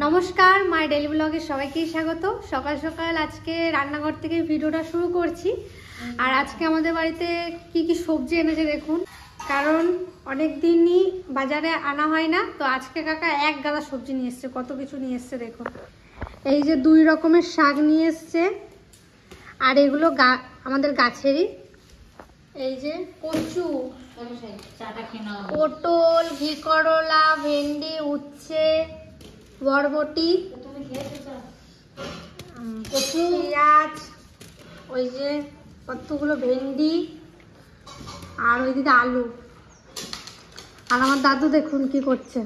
নমস্কার, my daily ব্লগে সবাইকে স্বাগত। সকাল সকাল আজকে রান্নাঘর থেকে ভিডিওটা শুরু করছি। আর আজকে আমাদের বাড়িতে কি কি সবজি এনেছে দেখুন, কারণ অনেক দিনই বাজারে আনা হয় না। তো আজকে কাকা এক গাদা সবজি নিয়ে এসছে, কত কিছু নিয়ে এসছে দেখুন। এই যে 2 রকমের শাক নিয়ে এসছে, আর এগুলো আমাদের গাছেরই। এই যে কচু, পটল, ঘি করলা, ভেন্ডি, উচ্ছে, বরবটি, কচু, পেঁয়াজ, ওই যে কতগুলো ভেন্ডি, আর ওইদিকে আলু। আর আমার দাদু দেখুন কি করছে।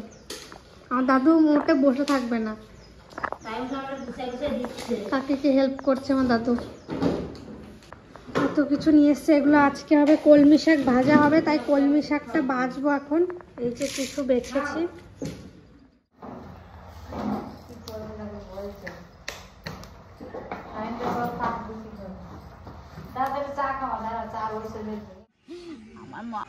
আমার দাদু মোটে বসে থাকবে না, তাকে কি হেল্প করছে আমার দাদু। এত কিছু নিয়ে এসছে, এগুলো আজকে হবে কলমি শাক ভাজা হবে, তাই কলমি শাকটা ভাজবো এখন। এই যে কিছু বেছেছি। আমার মা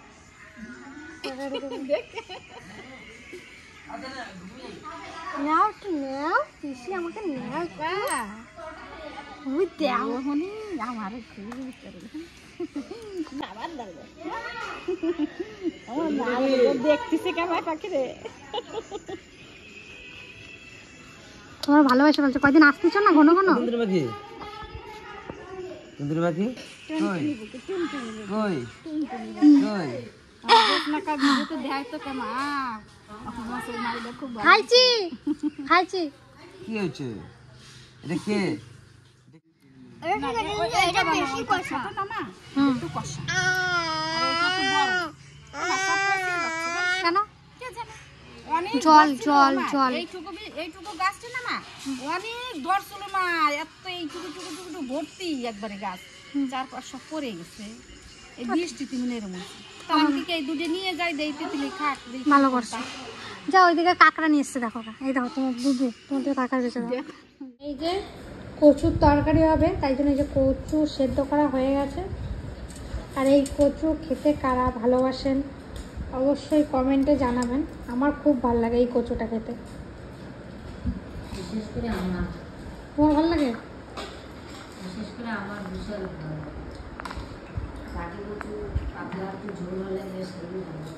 নাও একটু নাও, পিসি আমাকে নাও, দেও হনি আমার দেখতেছে কেমন পাখি রে। তোমার ভালোবাসা বলছো, কয়দিন আসতেছ না ঘন ঘন? খাইছি খাইছি। কি হয়েছে এটা? কে জল জল জল এইটুকু গাছটা না মা অনেক ধরছিল মা, এত এইটুকু টুকু টুকু ভর্তি একবারে গাছ, 4-5 পড়ে গেছে এই বৃষ্টি তিমিনের মধ্যে। আমি এই দুধে নিয়ে যাই দেইতে দিলে খাক। ভালো করছে। যা ওইদিকে কাঁকড়া নিয়ে এসছে, দেখো এই দেখো তোমার দুধে, তোমাদের কাঁকড়া বেঁচে দাও। এই যে কচুর তরকারি হবে, তাই জন্য এই যে কচু সেদ্ধ করা হয়ে গেছে। আর এই কচু খেতে কারা ভালোবাসেন অবশ্যই কমেন্টে জানাবেন। আমার খুব ভালো লাগে এই কচুটা খেতে। বিশেষ করে আমার, তোমার ভালো লাগে? বিশেষ করে আমার বিশাল ভালো লাগে। কাটি কচু পাতলা একটু ঝোল হলে বেশ ভালো লাগে।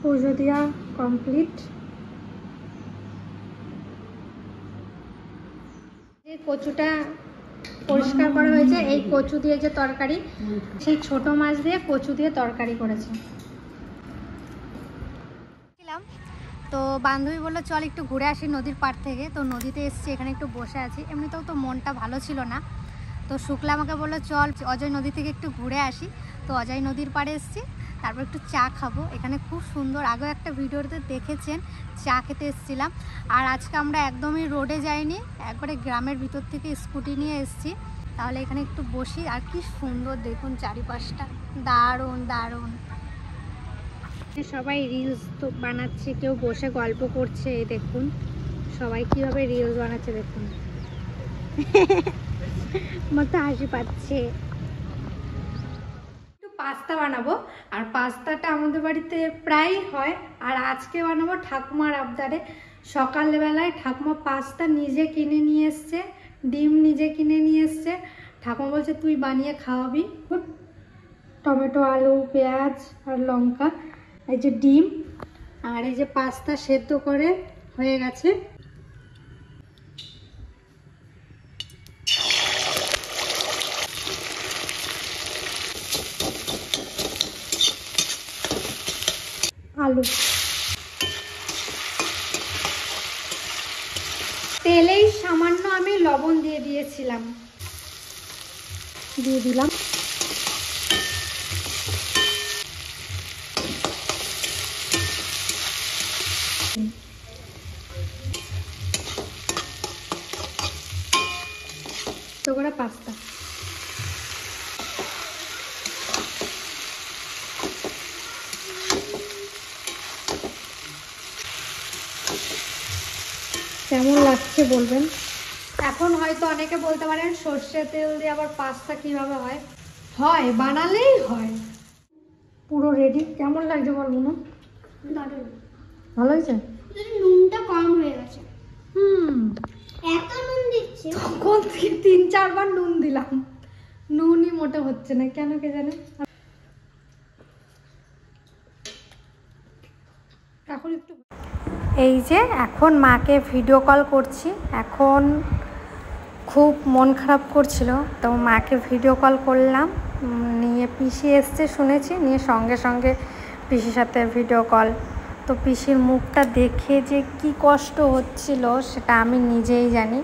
পুজো দেওয়া কমপ্লিট। এই কচুটা পরিষ্কার করা হয়েছে। এই কচু দিয়ে যে তরকারি, সেই ছোট মাছ দিয়ে কচু দিয়ে তরকারি করেছে। তো বান্ধবী বললো চল একটু ঘুরে আসি নদীর পাড় থেকে। তো নদীতে এসেছি, এখানে একটু বসে আছি। এমনিতেও তো মনটা ভালো ছিল না, তো শুক্লা আমাকে বললো চল অজয় নদী থেকে একটু ঘুরে আসি। তো অজয় নদীর পাড়ে এসেছি, তারপর একটু চা খাবো। এখানে খুব সুন্দর, আগেও একটা ভিডিওতে দেখেছেন চা খেতে এসেছিলাম। আর আজকে আমরা একদমই রোডে যাইনি, একবারে গ্রামের ভিতর থেকে স্কুটি নিয়ে এসেছি। তাহলে এখানে একটু বসি। আর কি সুন্দর দেখুন চারিপাশটা, দারুণ দারুণ। সবাই রিলস তো বানাচ্ছে, কেউ বসে গল্প করছে। এই দেখুন সবাই কিভাবে রিলস বানাচ্ছে দেখুন। আমার তো হাসি পাচ্ছে। একটু পাস্তা বানাবো, আর পাস্তাটা আমাদের বাড়িতে প্রায় হয়। আর আজকে বানাবো ঠাকুমার আবদারে। সকালবেলায় ঠাকুমা পাস্তা নিজে কিনে নিয়ে এসছে, ডিম নিজে কিনে নিয়ে এসছে। ঠাকুমা বলছে তুই বানিয়ে খাওয়াবি। টমেটো, আলু, পেঁয়াজ আর লঙ্কা, এই যে ডিম, আর এই যে পাস্তা সেদ্ধ করে হয়ে গেছে। আলু, তেলেই সামান্য আমি লবণ দিয়ে দিয়েছিলাম, দিয়ে দিলাম। তো করে পাস্তা কেমন লাগছে বলবেন। এখন হয়তো অনেকে বলতে পারেন সর্ষের তেল দিয়ে আবার পাস্তা কিভাবে হয়। হয়, বানালেই হয়। পুরো রেডি। কেমন লাগছে বল বোনো? দারুণ ভালো হয়েছে। নুনটা কম হয়ে গেছে। তখন থেকে 3-4 বার নুন দিলাম, নুনই মোটে হচ্ছে না কেন কে জানে। এখন একটু এই যে এখন মাকে ভিডিও কল করছি, এখন খুব মন খারাপ করছিল তো মাকে ভিডিও কল করলাম, নিয়ে পিসি এসছে শুনেছি, নিয়ে সঙ্গে সঙ্গে পিসির সাথে ভিডিও কল। তো পিসির মুখটা দেখে যে কি কষ্ট হচ্ছিল সেটা আমি নিজেই জানি।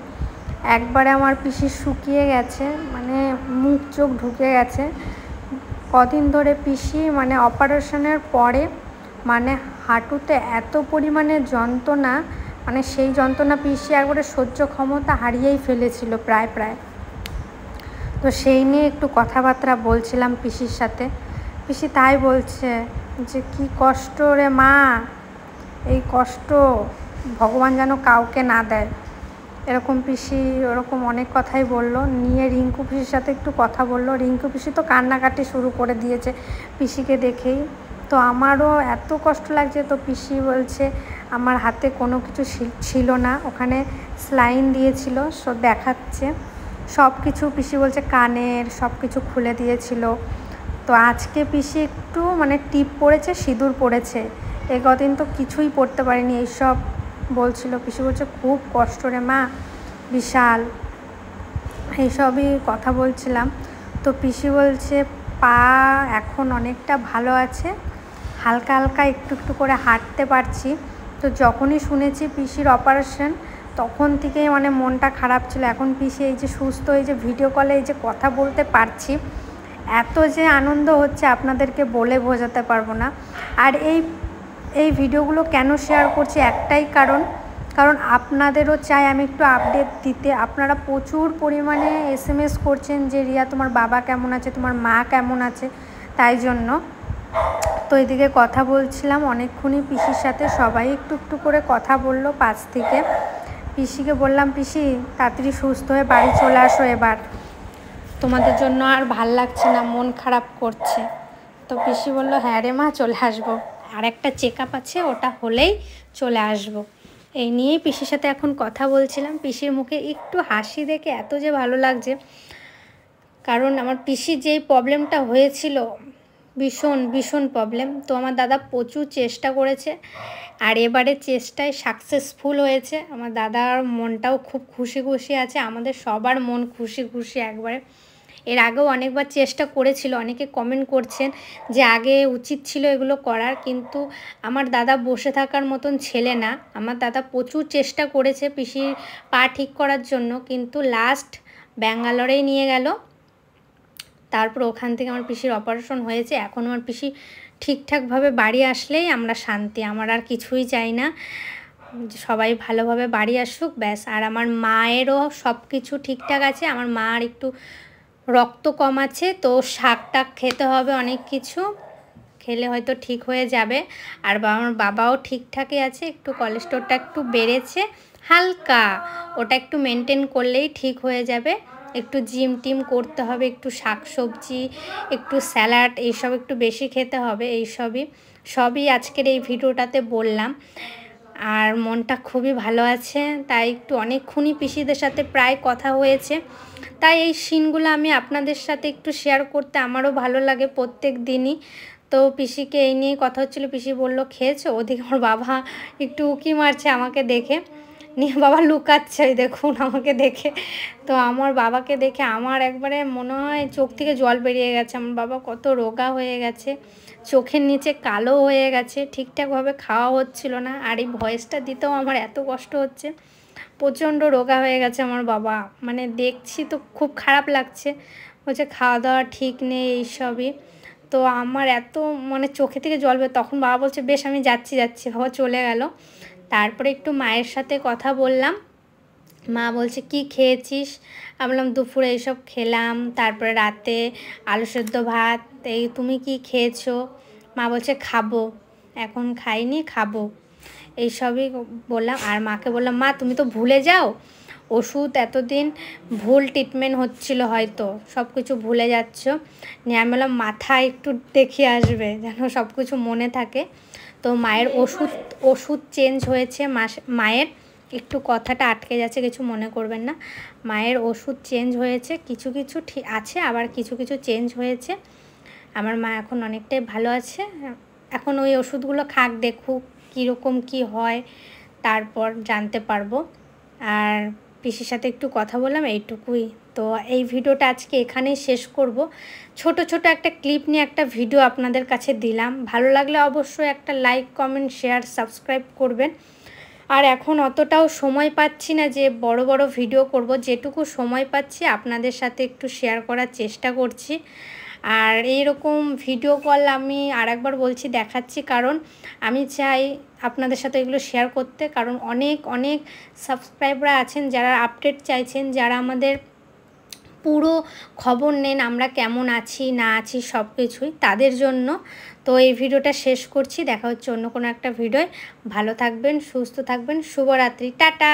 একবারে আমার পিসি শুকিয়ে গেছে, মানে মুখ চোখ ঢুকে গেছে। কদিন ধরে পিসি মানে অপারেশনের পরে মানে হাঁটুতে এত পরিমাণে যন্ত্রণা, মানে সেই যন্ত্রণা পিসি একবারে সহ্য ক্ষমতা হারিয়েই ফেলেছিল প্রায়। তো সেই নিয়ে একটু কথাবার্তা বলছিলাম পিসির সাথে। পিসি তাই বলছে যে কি কষ্ট রে মা, এই কষ্ট ভগবান যেন কাউকে না দেয়। এরকম পিসি ওরকম অনেক কথাই বললো। নিয়ে রিঙ্কু পিসির সাথে একটু কথা বললো। রিঙ্কু পিসি তো কান্নাকাটি শুরু করে দিয়েছে পিসিকে দেখেই। তো আমারও এত কষ্ট লাগছে। তো পিসি বলছে আমার হাতে কোনো কিছু ছিল না, ওখানে স্লাইন দিয়েছিল, সো দেখাচ্ছে সব কিছু। পিসি বলছে কানের সব কিছু খুলে দিয়েছিল। তো আজকে পিসি একটু মানে টিপ পড়েছে, সিঁদুর পড়েছে, এ কদিন তো কিছুই পড়তে পারিনি, এইসব বলছিল। পিসি বলছে খুব কষ্ট রে মা, বিশাল, এইসবই কথা বলছিলাম। তো পিসি বলছে পা এখন অনেকটা ভালো আছে, হালকা হালকা একটু একটু করে হাঁটতে পারছি। তো যখনই শুনেছি পিসির অপারেশন তখন থেকেই মানে মনটা খারাপ ছিল। এখন পিসি এই যে সুস্থ, এই যে ভিডিও কলে এই যে কথা বলতে পারছি, এত যে আনন্দ হচ্ছে আপনাদেরকে বলে বোঝাতে পারবো না। আর এই ভিডিওগুলো কেন শেয়ার করছি একটাই কারণ আপনাদেরও চাই আমি একটু আপডেট দিতে। আপনারা প্রচুর পরিমাণে SMS করছেন যে রিয়া তোমার বাবা কেমন আছে, তোমার মা কেমন আছে, তাই জন্য। তো এদিকে কথা বলছিলাম অনেকক্ষণই পিসির সাথে, সবাই একটু একটু করে কথা বললো পাশ থেকে। পিসিকে বললাম পিসি তাড়াতাড়ি সুস্থ হয়ে বাড়ি চলে আসো, এবার তোমাদের জন্য আর ভাল লাগছে না, মন খারাপ করছে। তো পিসি বললো হ্যাঁ রে মা চলে আসবো, আর একটা চেক আপ আছে ওটা হলেই চলে আসবো। এই নিয়েই পিসির সাথে এখন কথা বলছিলাম। পিসির মুখে একটু হাসি দেখে এত যে ভালো লাগছে, কারণ আমার পিসির যেই প্রবলেমটা হয়েছিল ভীষণ প্রবলেম। তো আমার দাদা প্রচুর চেষ্টা করেছে, আর এবারে চেষ্টায় সাকসেসফুল হয়েছে। আমার দাদার মনটাও খুব খুশি আছে, আমাদের সবার মন খুশি একবারে। এর আগেও অনেকবার চেষ্টা করেছিল, অনেকে কমেন্ট করছেন যে আগে উচিত ছিল এগুলো করার, কিন্তু আমার দাদা বসে থাকার মতন ছেলে না। আমার দাদা প্রচুর চেষ্টা করেছে পিসির পা ঠিক করার জন্য, কিন্তু লাস্ট ব্যাঙ্গালোরেই নিয়ে গেল। তারপর ওখান থেকে আমার পিসির অপারেশন হয়েছে। এখন আমার পিসি ঠিকঠাকভাবে বাড়ি আসলেই আমরা শান্তি, আমার আর কিছুই চাই না, সবাই ভালোভাবে বাড়ি আসুক ব্যাস। আর আমার মায়েরও সব কিছু ঠিকঠাক আছে। আমার মার একটু রক্ত কম আছে, তো শাক টাক খেতে হবে, অনেক কিছু খেলে হয়তো ঠিক হয়ে যাবে। আর আমার বাবাও ঠিকঠাকই আছে, একটু কোলেস্টেরলটা একটু বেড়েছে হালকা, ওটা একটু মেনটেন করলেই ঠিক হয়ে যাবে। একটু জিম টিম করতে হবে, একটু শাকসবজি, একটু স্যালাড, এইসব একটু বেশি খেতে হবে। সবই আজকের এই ভিডিওটাতে বললাম। আর মনটা খুবই ভালো আছে, তাই একটু অনেকক্ষণই পিসিদের সাথে প্রায় কথা হয়েছে, তাই এই সিনগুলো আমি আপনাদের সাথে একটু শেয়ার করতে আমারও ভালো লাগে প্রত্যেক দিনই। তো পিসিকে এই নিয়ে কথা হচ্ছিলো, পিসি বলল খেয়েছো, ওদিকে আমার বাবা একটু উকি মারছে আমাকে দেখে, নিয়ে বাবা লুকাচ্ছে দেখুন আমাকে দেখে। তো আমার বাবাকে দেখে আমার একবারে মনে হয় চোখ থেকে জল বেরিয়ে গেছে। আমার বাবা কত রোগা হয়ে গেছে, চোখের নিচে কালো হয়ে গেছে, ঠিকঠাকভাবে খাওয়া হচ্ছিল না। আর এই ভয়েসটা দিতেও আমার এত কষ্ট হচ্ছে, প্রচণ্ড রোগা হয়ে গেছে আমার বাবা, মানে দেখছি তো খুব খারাপ লাগছে। বলছে খাওয়া দাওয়া ঠিক নেই এইসবই। তো আমার এত মানে চোখে থেকে জল বের, তখন বাবা বলছে বেশ আমি যাচ্ছি। বাবা চলে গেল। তারপরে একটু মায়ের সাথে কথা বললাম। মা বলছে কি খেয়েছিস, আমি বললাম দুপুরে এইসব খেলাম, তারপরে রাতে আলু সেদ্ধ ভাত। এই তুমি কি খেয়েছো? মা বলছে খাবো, এখন খাইনি, খাবো, এইসবই বললাম। আর মাকে বললাম মা তুমি তো ভুলে যাও, ওষুধ এতদিন ভুল ট্রিটমেন্ট হচ্ছিল, হয়তো সব কিছু ভুলে যাচ্ছ। নিয়ে আমি বললাম মাথা একটু দেখিয়ে আসবে যেন সব কিছু মনে থাকে। তো মায়ের ওষুধ চেঞ্জ হয়েছে, মায়ের একটু কথাটা আটকে যাচ্ছে, কিছু মনে করবেন না। মায়ের ওষুধ চেঞ্জ হয়েছে, কিছু কিছু ঠিক আছে, আবার কিছু কিছু চেঞ্জ হয়েছে। আমার মা এখন অনেকটাই ভালো আছে। এখন ওই ওষুধগুলো খাক, দেখুক কীরকম কি হয়, তারপর জানতে পারবো। আর পিসির সাথে একটু কথা বললাম, এইটুকুই। তো এই ভিডিওটা আজকে এখানেই শেষ করব। ছোট ছোট একটা ক্লিপ নিয়ে একটা ভিডিও আপনাদের কাছে দিলাম। ভালো লাগলে অবশ্যই একটা লাইক, কমেন্ট, শেয়ার, সাবস্ক্রাইব করবেন। আর এখন অতটাও সময় পাচ্ছি না যে বড় বড় ভিডিও করব, যেটুকু সময় পাচ্ছি আপনাদের সাথে একটু শেয়ার করার চেষ্টা করছি। আর এইরকম ভিডিও কল আমি আরেকবার বলছি দেখাচ্ছি, কারণ আমি চাই আপনাদের সাথে এগুলো শেয়ার করতে, কারণ অনেক অনেক সাবস্ক্রাইবার আছেন যারা আপডেট চাইছেন, যারা আমাদের পুরো খবর নেন আমরা কেমন আছি না আছি সব কিছুই, তাদের জন্য। তো এই ভিডিওটা শেষ করছি, দেখা হচ্ছে অন্য কোনো একটা ভিডিওয়। ভালো থাকবেন, সুস্থ থাকবেন, শুভরাত্রি, টাটা।